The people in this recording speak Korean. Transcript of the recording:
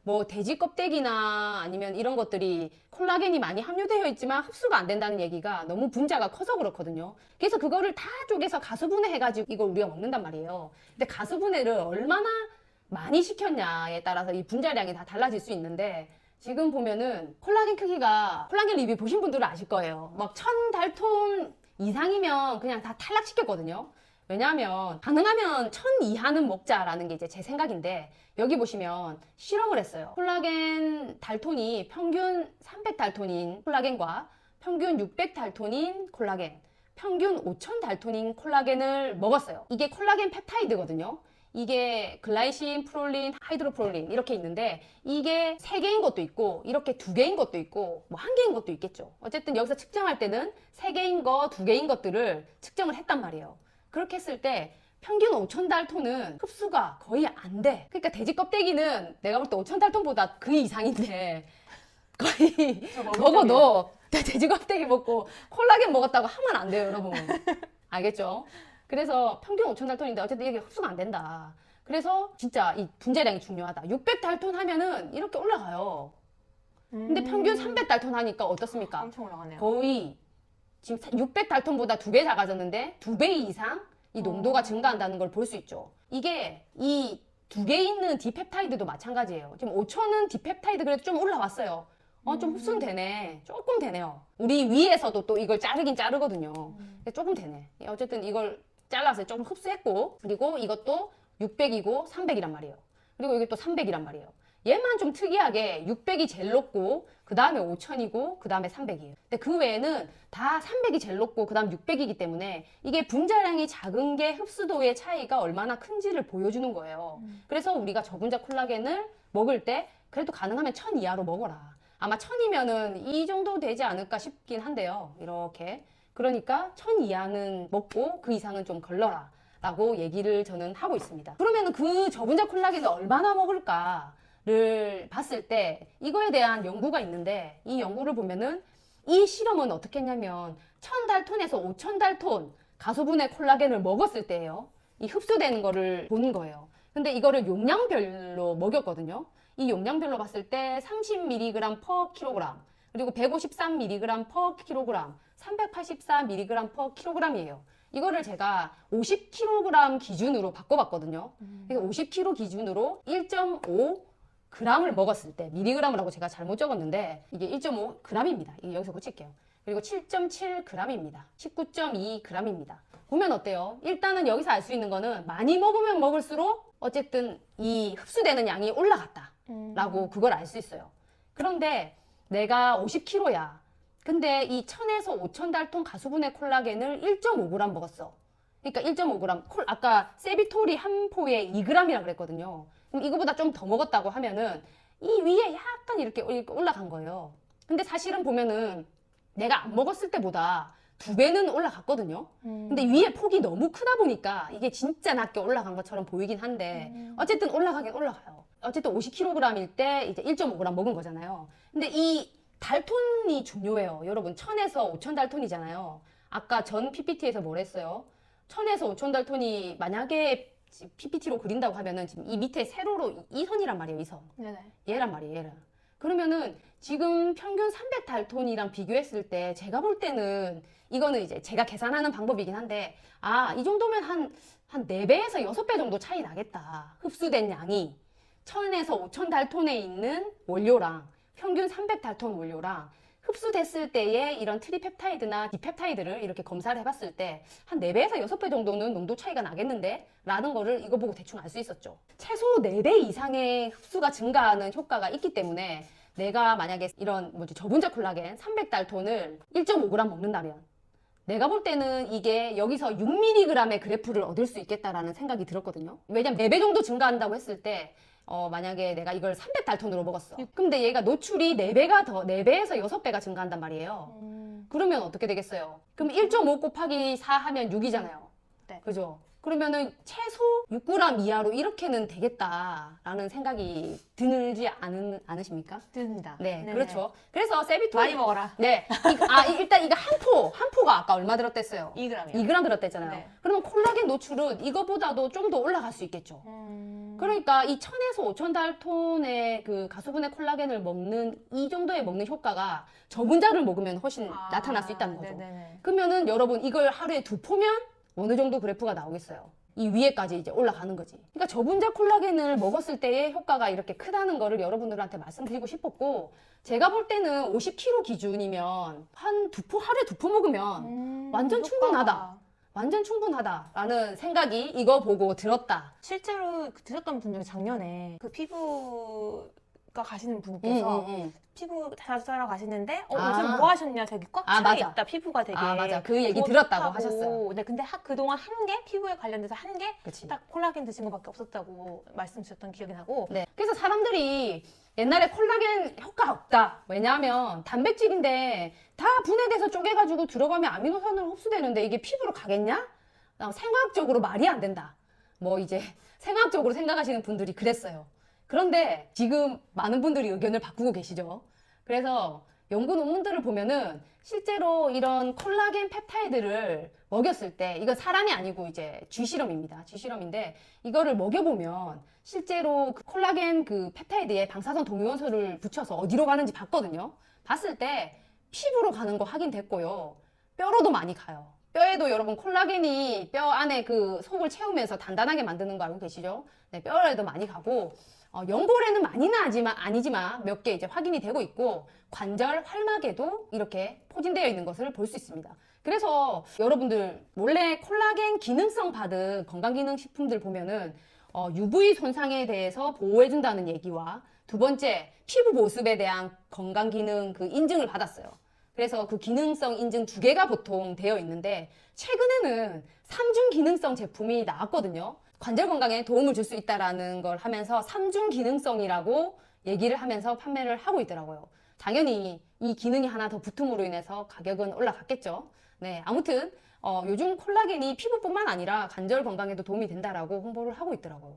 뭐 돼지 껍데기나 아니면 이런 것들이 콜라겐이 많이 함유되어 있지만 흡수가 안 된다는 얘기가 너무 분자가 커서 그렇거든요. 그래서 그거를 다 쪼개서 가수분해 해가지고 이걸 우리가 먹는단 말이에요. 근데 가수분해를 얼마나 많이 시켰냐에 따라서 이 분자량이 다 달라질 수 있는데, 지금 보면은 콜라겐 크기가, 콜라겐 리뷰 보신 분들은 아실 거예요. 막 1000달톤 이상이면 그냥 다 탈락시켰거든요. 왜냐하면 가능하면 1000 이하는 먹자라는 게 이제 제 생각인데, 여기 보시면 실험을 했어요. 콜라겐 달톤이 평균 300달톤인 콜라겐과 평균 600달톤인 콜라겐, 평균 5000달톤인 콜라겐을 먹었어요. 이게 콜라겐 펩타이드거든요. 이게 글라이신, 프롤린, 하이드로프롤린 이렇게 있는데, 이게 3개인 것도 있고 이렇게 2개인 것도 있고 뭐 1개인 것도 있겠죠. 어쨌든 여기서 측정할 때는 3개인 거, 2개인 것들을 측정을 했단 말이에요. 그렇게 했을 때 평균 5000달톤은 흡수가 거의 안 돼. 그러니까 돼지 껍데기는 내가 볼 때 5000달톤보다 그 이상인데, 거의 먹어도 돼지 껍데기 먹고 콜라겐 먹었다고 하면 안 돼요, 여러분. 알겠죠? 그래서 평균 5000달톤인데 어쨌든 이게 흡수가 안 된다. 그래서 진짜 이 분자량이 중요하다. 600달톤 하면은 이렇게 올라가요. 근데 평균 300달톤 하니까 어떻습니까? 엄청 올라가네요. 거의 지금 600달톤보다 2배 작아졌는데 2배 이상 이 농도가 증가한다는 걸 볼 수 있죠. 이게 이 2개 있는 디펩타이드도 마찬가지예요. 지금 5000은 디펩타이드 그래도 좀 올라왔어요. 좀 흡수는 되네. 조금 되네요. 우리 위에서도 또 이걸 자르긴 자르거든요. 조금 되네. 어쨌든 이걸 잘라서 조금 흡수했고, 그리고 이것도 600이고 300이란 말이에요. 그리고 이게 또 300이란 말이에요. 얘만 좀 특이하게 600이 제일 높고 그 다음에 5000이고 그 다음에 300이에요. 근데 그 외에는 다 300이 제일 높고 그 다음 600이기 때문에 이게 분자량이 작은 게 흡수도의 차이가 얼마나 큰지를 보여주는 거예요. 그래서 우리가 저분자 콜라겐을 먹을 때 그래도 가능하면 1000 이하로 먹어라. 아마 1000이면은 이 정도 되지 않을까 싶긴 한데요. 이렇게. 그러니까 1000 이하는 먹고 그 이상은 좀 걸러라 라고 얘기를 저는 하고 있습니다. 그러면 그 저분자 콜라겐을 얼마나 먹을까를 봤을 때 이거에 대한 연구가 있는데, 이 연구를 보면은 이 실험은 어떻게 했냐면 1000달톤에서 5000달톤 가소분해 콜라겐을 먹었을 때예요. 이 흡수되는 거를 보는 거예요. 근데 이거를 용량별로 먹였거든요. 이 용량별로 봤을 때 30mg per kg, 그리고 153mg per kg, 384mg per kg이에요. 이거를 제가 50kg 기준으로 바꿔봤거든요. 그래서 50kg 기준으로 1.5g을 먹었을 때, 미리그램이라고 제가 잘못 적었는데 이게 1.5g입니다. 이게 여기서 고칠게요. 그리고 7.7g입니다. 19.2g입니다. 보면 어때요? 일단은 여기서 알 수 있는 거는 많이 먹으면 먹을수록 어쨌든 이 흡수되는 양이 올라갔다 라고 그걸 알 수 있어요. 그런데 내가 50kg야. 근데 이 1000에서 5000달톤 가수분해 콜라겐을 1.5g 먹었어. 그러니까 1.5g. 아까 세비톨이 한 포에 2g이라 그랬거든요. 그럼 이거보다 좀 더 먹었다고 하면은 이 위에 약간 이렇게 올라간 거예요. 근데 사실은 보면은 내가 안 먹었을 때보다 2배는 올라갔거든요. 근데 위에 폭이 너무 크다 보니까 이게 진짜 낮게 올라간 것처럼 보이긴 한데, 어쨌든 올라가긴 올라가요. 어쨌든 50kg일 때 이제 1.5g 먹은 거잖아요. 근데 이 달톤이 중요해요. 여러분, 1000에서 5000달톤이잖아요. 아까 전 PPT에서 뭘 했어요? 1000에서 5000달톤이 만약에 PPT로 그린다고 하면은 지금 이 밑에 세로로 이 선이란 말이에요, 이 선. 네네. 얘란 말이에요, 얘랑. 그러면은 지금 평균 300달톤이랑 비교했을 때 제가 볼 때는, 이거는 이제 제가 계산하는 방법이긴 한데, 이 정도면 한 4배에서 6배 정도 차이 나겠다. 흡수된 양이 1000에서 5000달톤에 있는 원료랑 평균 300달톤 원료랑 흡수됐을 때의 이런 트리펩타이드나 디펩타이드를 이렇게 검사를 해봤을 때 한 4배에서 6배 정도는 농도 차이가 나겠는데? 라는 거를 이거 보고 대충 알 수 있었죠. 최소 4배 이상의 흡수가 증가하는 효과가 있기 때문에, 내가 만약에 이런 저분자 콜라겐 300달톤을 1.5g 먹는다면 내가 볼 때는 이게 여기서 6mg의 그래프를 얻을 수 있겠다라는 생각이 들었거든요. 왜냐면 4배 정도 증가한다고 했을 때 만약에 내가 이걸 300달톤으로 먹었어. 근데 얘가 노출이 4배에서 6배가 증가한단 말이에요. 그러면 어떻게 되겠어요? 그럼 1.5 곱하기 4 하면 6이잖아요. 네. 그죠? 그러면은 최소 6g 이하로 이렇게는 되겠다라는 생각이 들지 않으십니까? 듭니다. 네, 네네. 그렇죠. 그래서 세비토 많이 먹어라. 네, 일단 이거 한 포가 아까 얼마 들었댔어요? 2g이요. 2g 들었댔잖아요. 네. 그러면 콜라겐 노출은 이거보다도 좀 더 올라갈 수 있겠죠. 그러니까 이 1000에서 5000달톤의 그 가수분해 콜라겐을 먹는 이 정도의 먹는 효과가 저분자를 먹으면 훨씬 나타날 수 있다는 거죠. 네네네. 그러면은 여러분 이걸 하루에 2포면 어느 정도 그래프가 나오겠어요? 이 위에까지 이제 올라가는 거지. 그러니까 저분자 콜라겐을 먹었을 때의 효과가 이렇게 크다는 거를 여러분들한테 말씀드리고 싶었고, 제가 볼 때는 50kg 기준이면 한 2포, 하루에 2포 먹으면 완전 충분하다. 완전 충분하다라는 생각이 이거 보고 들었다. 실제로 드셨던 분 중에 작년에 그 피부과 가시는 분께서 피부 자주 가시는데 요즘 뭐 하셨냐, 되게 꽉 차 맞아. 있다, 피부가 되게. 맞아. 그 얘기 들었다고 좋다고. 하셨어요. 네, 근데 그동안 한 게, 피부에 관련돼서 한 게 그치. 딱 콜라겐 드신 것밖에 없었다고 말씀 주셨던 기억이 나고. 네. 그래서 사람들이 옛날에 콜라겐 효과 없다. 왜냐하면 단백질인데 다 분해돼서 쪼개가지고 들어가면 아미노산으로 흡수되는데 이게 피부로 가겠냐? 생화학적으로 말이 안 된다. 뭐 이제 생화학적으로 생각하시는 분들이 그랬어요. 그런데 지금 많은 분들이 의견을 바꾸고 계시죠. 그래서 연구 논문들을 보면은 실제로 이런 콜라겐 펩타이드를 먹였을 때, 이건 사람이 아니고 이제 쥐실험입니다. 쥐실험인데 이거를 먹여보면 실제로 그 콜라겐 그 펩타이드에 방사선 동위원소를 붙여서 어디로 가는지 봤거든요. 봤을 때 피부로 가는 거 확인됐고요. 뼈로도 많이 가요. 뼈에도 여러분 콜라겐이 뼈 안에 그 속을 채우면서 단단하게 만드는 거 알고 계시죠? 네, 뼈에도 많이 가고 연골에는 많이는 아니지만 몇 개 이제 확인이 되고 있고, 관절 활막에도 이렇게 포진되어 있는 것을 볼 수 있습니다. 그래서 여러분들 몰래 콜라겐 기능성 받은 건강기능식품들 보면은 UV 손상에 대해서 보호해준다는 얘기와, 두 번째 피부 보습에 대한 건강기능 그 인증을 받았어요. 그래서 그 기능성 인증 2개가 보통 되어 있는데, 최근에는 3중 기능성 제품이 나왔거든요. 관절 건강에 도움을 줄 수 있다라는 걸 하면서 3중 기능성이라고 얘기를 하면서 판매를 하고 있더라고요. 당연히 이 기능이 하나 더 붙음으로 인해서 가격은 올라갔겠죠. 네, 아무튼 요즘 콜라겐이 피부뿐만 아니라 관절 건강에도 도움이 된다라고 홍보를 하고 있더라고요.